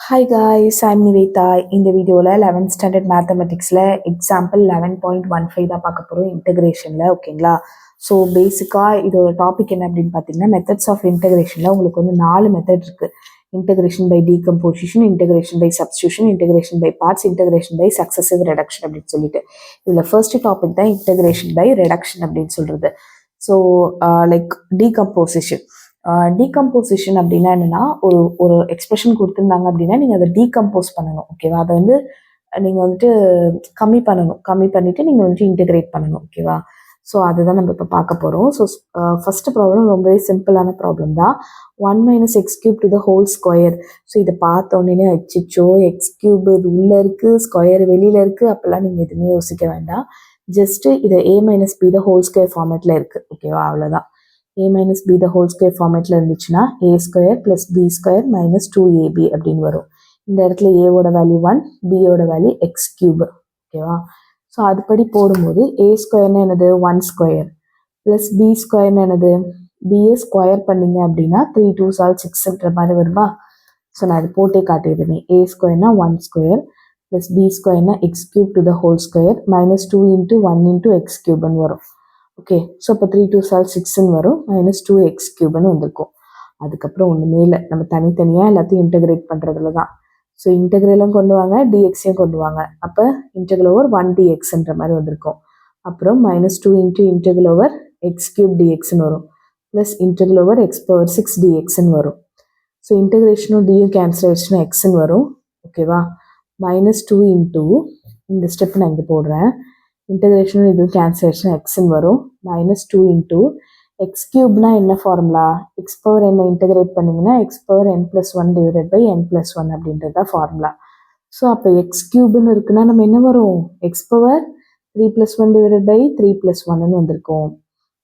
Hi guys, I'm Nivetha. இந்த வீடியோவில் 11th standard மேத்தமெட்டிக்ஸில் example 11.15 தான் பார்க்க போகிறோம் இன்டகிரேஷனில். ஓகேங்களா? ஸோ பேசிக்காக இதோட டாபிக் என்ன அப்படின்னு பார்த்தீங்கன்னா, மெத்தட்ஸ் ஆஃப் இன்டகிரேஷனில் உங்களுக்கு வந்து 4 மெத்தட் இருக்குது. Integration by decomposition, integration by substitution, integration by parts, integration by successive reduction அப்படின்னு சொல்லிட்டு. இதில் ஃபர்ஸ்ட் டாபிக் தான் இன்டகிரேஷன் பை ரெடக்ஷன் அப்படின்னு சொல்கிறது. So like decomposition. டீகம்போசிஷன் அப்படின்னா என்னென்னா, ஒரு ஒரு எக்ஸ்பிரஷன் கொடுத்துருந்தாங்க அப்படின்னா நீங்கள் அதை டீகம்போஸ் பண்ணணும். ஓகேவா? அதை வந்து நீங்கள் வந்துட்டு கம்மி பண்ணிவிட்டு நீங்கள் வந்துட்டு இன்டெகிரேட் பண்ணணும். ஓகேவா? ஸோ அதுதான் நம்ம இப்போ பார்க்க போகிறோம். ஸோ ஃபஸ்ட்டு ப்ராப்ளம் ரொம்பவே சிம்பிளான ப்ராப்ளம் தான். 1 - x³ to the whole square. So இதை பார்த்தோன்னே அச்சிச்சோ x³ இது உள்ளே இருக்குது, ஸ்கொயர் வெளியில் இருக்குது, அப்போல்லாம் நீங்கள் எதுவுமே யோசிக்க வேண்டாம். ஜஸ்ட்டு இதை a - b the whole square ஃபார்மேட்டில் இருக்குது. ஓகேவா? அவ்வளோதான். a - b the whole square ஃபார்மேட்டில் இருந்துச்சுன்னா a² + b² - 2ab அப்படின்னு வரும். இந்த இடத்துல a-ஓட வேல்யூ 1, b-ஓட வேல்யூ x³ ஓகேவா? ஸோ அதுபடி போடும்போது a² என்னது 1² ப்ளஸ் b² என்னது b-ஐ ஸ்கொயர் பண்ணிங்க அப்படின்னா 3 2s are 6ன்ற மாதிரி வருமா? ஸோ நான் அது போட்டே காட்டிடுறேன். a² 1² plus b² x³ to the whole square -2 × 1 × x³ வரும். ஓகே, ஸோ இப்போ 3 2s are 6ன்னு வரும், -2x³ வந்திருக்கும். அதுக்கப்புறம் ஒன்றுமே இல்லை, நம்ம தனித்தனியாக எல்லாத்தையும் இன்டகிரேட் பண்ணுறதுல தான். ஸோ இன்டகிரலும் கொண்டு வாங்க, டிஎக்ஸையும் கொண்டு வாங்க. அப்போ (1dx)ன்ற மாதிரி வந்திருக்கும். அப்புறம் -2 × x³ dxன்னு வரும், ப்ளஸ் (x⁴6dxன்னு வரும். ஸோ இன்டகிரேஷனும் டியும் கேன்சல் ஆயிடுச்சுன்னா எக்ஸ்ன்னு வரும். ஓகேவா? -2 இந்த ஸ்டெப் நான் இங்கே போடுறேன். இன்டகிரேஷனும் இதுவும் கேன்சல் ஆயிடுச்சுன்னா எக்ஸ்ன்னு வரும். -2 × x³ என்ன ஃபார்முலா? x⁴n இன்டகிரேட் பண்ணிங்கன்னா x⁴n+1 / n+1 அப்படின்றது தான் ஃபார்முலா. ஸோ அப்போ x³ இருக்குன்னா நம்ம என்ன வரும்? x⁴3+1 / 3+1ன்னு வந்திருக்கோம்.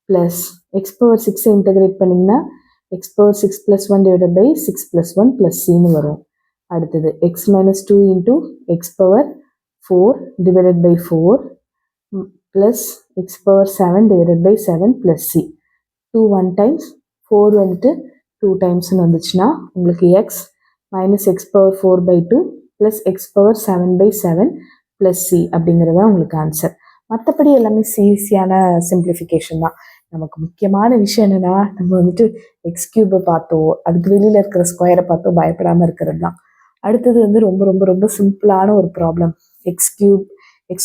ப்ளஸ் x⁴6 இன்டகிரேட் பண்ணிங்கன்னா x⁴6+1 / 6+1 + cன்னு வரும். அடுத்தது x - 2 × x⁴4 / 4 plus x⁴7 / 7 + c. 2 1 times 4 வந்துட்டு 2 timesன்னு வந்துச்சுன்னா உங்களுக்கு x - x⁴4/2 plus x⁴7/7 + c அப்படிங்கிறதா உங்களுக்கு ஆன்சர். மற்றபடி எல்லாமே ஈஸியான சிம்பிளிஃபிகேஷன் தான். நமக்கு முக்கியமான விஷயம் என்னென்னா, நம்ம வந்துட்டு x³ பார்த்தோ, அதுக்கு வெளியில் இருக்கிற ஸ்கொயரை பார்த்தோ பயப்படாமல் இருக்கிறது தான். அடுத்தது வந்து ரொம்ப ரொம்ப ரொம்ப சிம்பிளான ஒரு problem. x³ x² -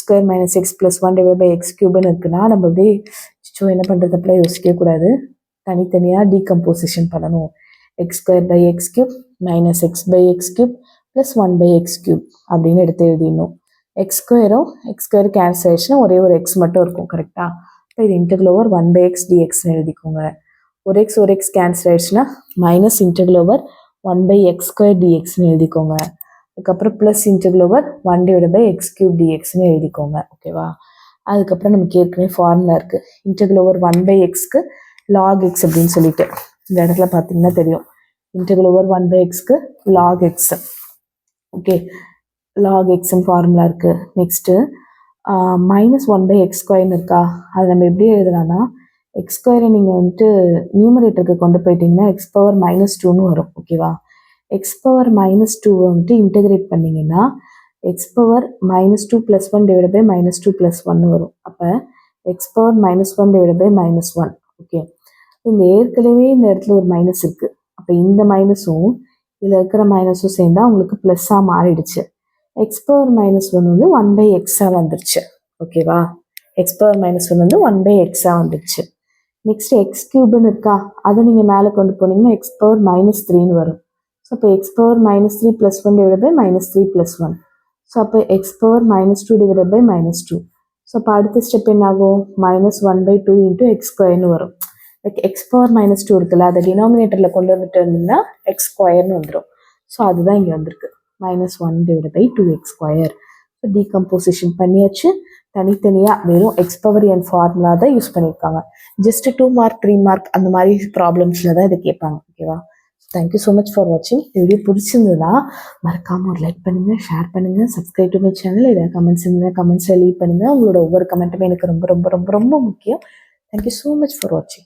x + 1 / x³ இருக்குன்னா நம்ம அப்படியே என்ன பண்ணுறது அப்படியே யோசிக்கக்கூடாது. தனித்தனியாக டீகம்போசிஷன் பண்ணணும். x² / x³ - x/x³ + 1/x³ அப்படின்னு எடுத்து எழுதிடணும். x² கேன்சல் ஆயிடுச்சுன்னா ஒரே ஒரு x மட்டும் இருக்கும். கரெக்டாக? இப்போ இது (1/x dxன்னு எழுதிக்கோங்க. ஒரு x கேன்சல் ஆயிடுச்சுன்னா -(1/x² dxன்னு எழுதிக்கோங்க. அதுக்கப்புறம் ப்ளஸ் (1 / x³ dxன்னு எழுதிக்கோங்க. ஓகேவா? அதுக்கப்புறம் நமக்கு ஏற்கனவே ஃபார்முலா இருக்குது. (1/xக்கு log x அப்படின்னு சொல்லிட்டு இந்த இடத்துல பார்த்தீங்கன்னா தெரியும். (1/xக்கு log x. ஓகே, log xன்னு ஃபார்முலா இருக்குது. நெக்ஸ்ட்டு -1/x² இருக்கா? அதை நம்ம எப்படி எழுதலாம்னா, x² நீங்கள் வந்துட்டு நியூமரேட்டருக்கு கொண்டு போயிட்டீங்கன்னா x⁻−2ன்னு வரும். ஓகேவா? x⁻−2 வந்துட்டு இன்டகிரேட் பண்ணிங்கன்னா x⁻−2 + 1 / -2 + 1 வரும். அப்போ x⁻−1 / -1. ஓகே, இந்த ஏற்கனவே இந்த இடத்துல ஒரு மைனஸ் இருக்குது. அப்போ இந்த மைனஸும் இதில் இருக்கிற மைனஸும் சேர்ந்தால் உங்களுக்கு ப்ளஸ்ஸாக மாறிடுச்சு. x⁻−1 வந்து 1/x வந்துருச்சு. ஓகேவா? x⁻−1 வந்து 1/x வந்துருச்சு. நெக்ஸ்ட் x³ இருக்கா? அதை நீங்கள் மேலே கொண்டு போனீங்கன்னா x⁻−3ன்னு வரும். ஸோ அப்போ x⁻−3 + 1 / -3 + 1. ஸோ அப்போ x⁻−2 / -2. ஸோ அப்போ அடுத்த ஸ்டெப் என்ன ஆகும்? -1/2 × x²ன்னு வரும். லைக் x⁻−2 இருக்குல்ல, அதை டினாமினேட்டரில் கொண்டு வந்துட்டு இருந்தீங்கன்னா x² வந்துடும். ஸோ அதுதான் இங்கே வந்திருக்கு, -1/2 2x². ஸோ டீகம்போசிஷன் பண்ணியாச்சு. தனித்தனியாக வெறும் x⁴n ஃபார்முலா தான் யூஸ் பண்ணியிருக்காங்க. ஜஸ்ட் 2 மார்க் 3 மார்க் அந்த மாதிரி ப்ராப்ளம்ஸில் தான் இதை கேட்பாங்க. ஓகேவா? தேங்க்யூ ஸோ மச் ஃபார் வாட்சிங். இந்த வீடியோ பிடிச்சிருந்ததுன்னா மறக்காமல் ஒரு லைக் பண்ணுங்கள், ஷேர் பண்ணுங்கள், சப்ஸ்கிரைப் டு மை சேனல். ஏதாவது கமெண்ட்ஸ் இருந்தால் கமெண்ட்ஸில் லீவ் பண்ணுங்கள். உங்களோட ஒவ்வொரு கமெண்ட்டுமே எனக்கு ரொம்ப ரொம்ப ரொம்ப ரொம்ப முக்கியம். தேங்க்யூ ஸோ மச் ஃபார் வாட்சிங்.